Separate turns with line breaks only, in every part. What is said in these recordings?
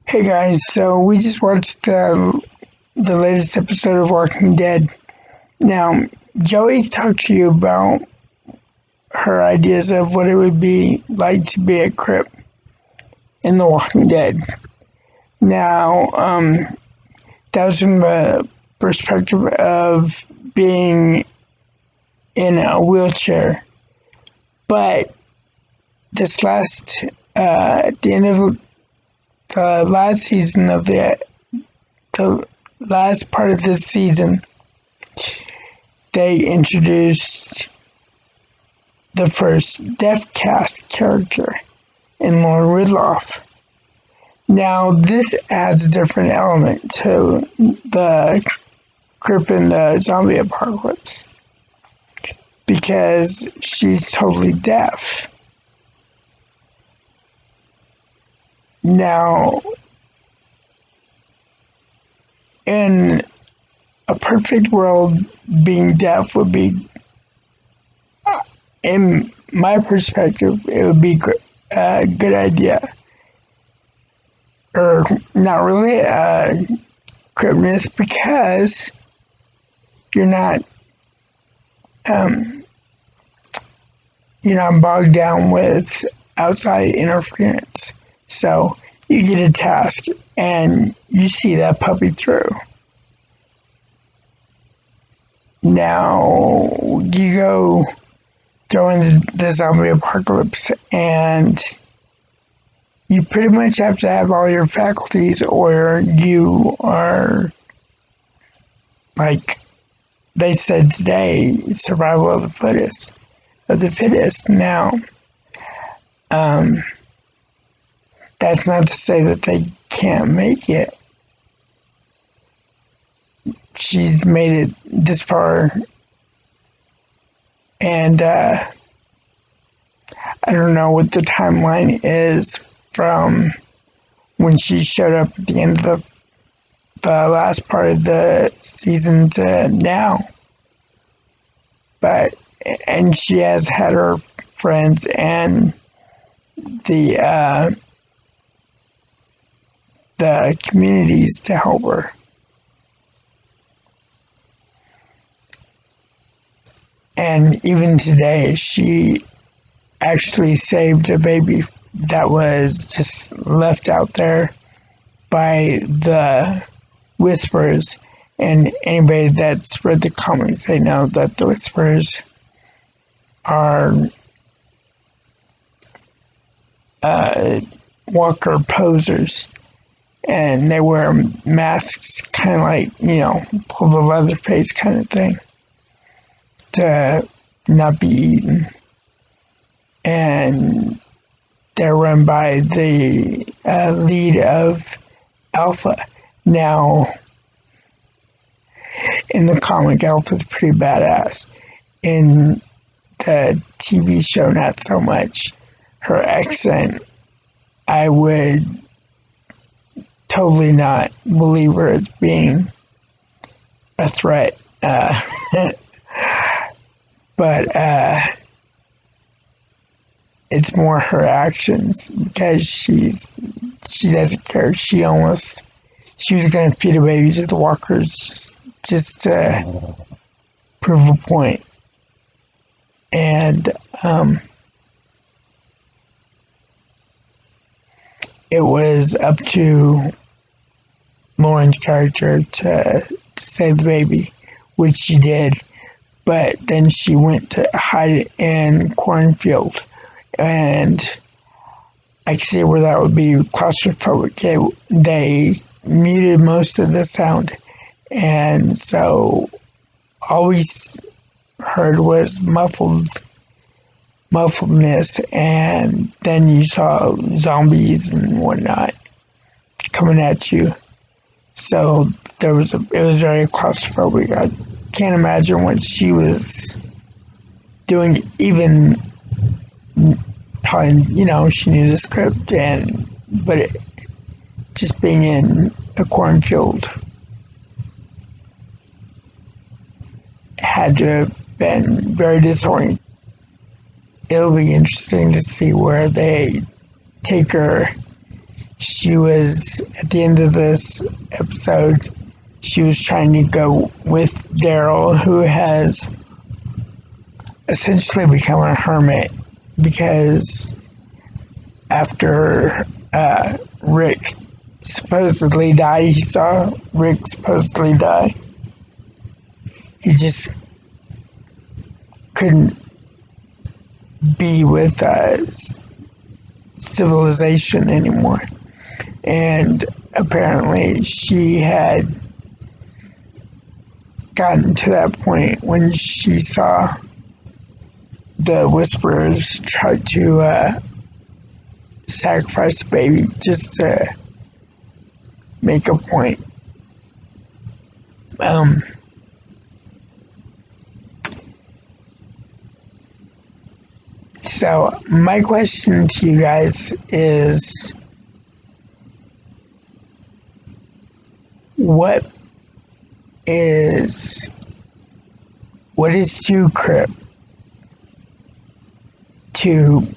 Hey guys, so we just watched the latest episode of Walking Dead. Now, Joey's talked to you about her ideas of what it would be like to be a crip in The Walking Dead. Now, that was from the perspective of being in a wheelchair. But this at the end of the last season of the last part of this season, they introduced the first deaf cast character in Lauren Ridloff. Now, this adds a different element to the crip in the zombie apocalypse because she's totally deaf. Now, in a perfect world, being deaf would be, in my perspective, it would be a good idea. Or not really cripness, because you're not bogged down with outside interference. So you get a task and you see that puppy through. Now you go during the zombie apocalypse and you pretty much have to have all your faculties or you are, like they said today, survival of the fittest. Now, that's not to say that they can't make it. She's made it this far, and I don't know what the timeline is from when she showed up at the end of the last part of the season to now. And she has had her friends and the communities to help her. And even today, she actually saved a baby that was just left out there by the Whisperers. And anybody that's read the comics, they know that the Whisperers are walker posers. And they wear masks, kind of like, pull the leather face kind of thing, to not be eaten. And they're run by the lead of Alpha. Now, in the comic, Alpha's pretty badass. In the TV show, not so much. Her accent, I would totally not believe her as being a threat. But it's more her actions, because she doesn't care. She was going to feed a baby to the walkers just to prove a point. And it was up to Lauren's character to save the baby, which she did. But then she went to hide in cornfield, and I can see where that would be claustrophobic. They muted most of the sound, and so all we heard was muffledness, and then you saw zombies and whatnot coming at you. So it was very claustrophobic. I can't imagine what she was doing, even probably, she knew the script, but just being in a cornfield had to have been very disorienting. It'll be interesting to see where they take her she was, at the end of this episode, she was trying to go with Daryl, who has essentially become a hermit because after Rick supposedly died, he saw Rick supposedly die. He just couldn't be with civilization anymore. And apparently she had gotten to that point when she saw the Whisperers try to sacrifice the baby just to make a point. So my question to you guys is, what is too crip to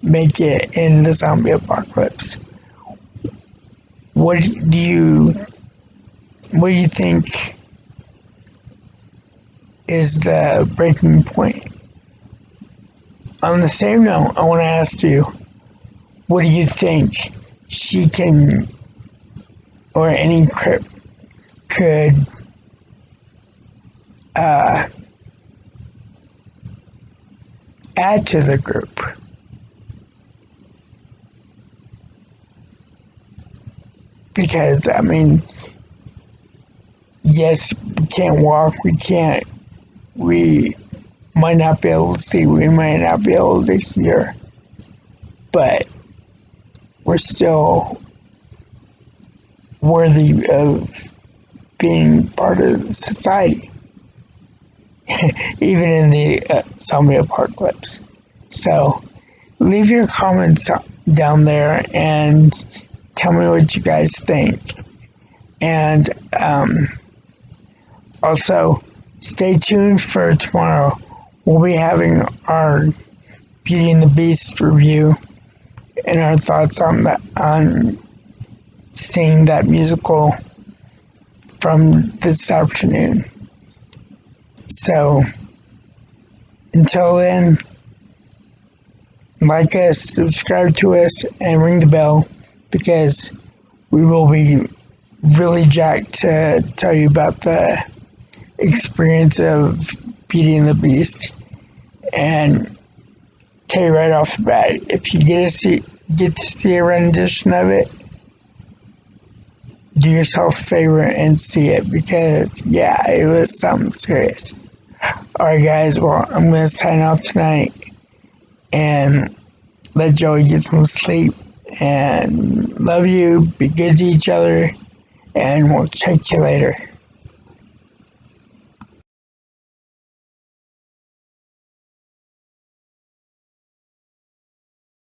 make it in the zombie apocalypse? What do you think is the breaking point? On the same note, I want to ask you, what do you think she can, or any crip could add to the group? Because, I mean, yes, we can't walk, we might not be able to see, we might not be able to hear, but we're still worthy of being part of society, even in the zombie apocalypse. So leave your comments down there and tell me what you guys think. And also, stay tuned for tomorrow. We'll be having our Beauty and the Beast review and our thoughts on seeing that musical from this afternoon. So, until then, like us, subscribe to us, and ring the bell, because we will be really jacked to tell you about the experience of Beauty and the Beast. And tell you right off the bat, if you get to see a rendition of it, do yourself a favor and see it, because yeah, it was something serious. Alright guys, well, I'm gonna sign off tonight and let Joey get some sleep, and love you, be good to each other, and we'll check you later.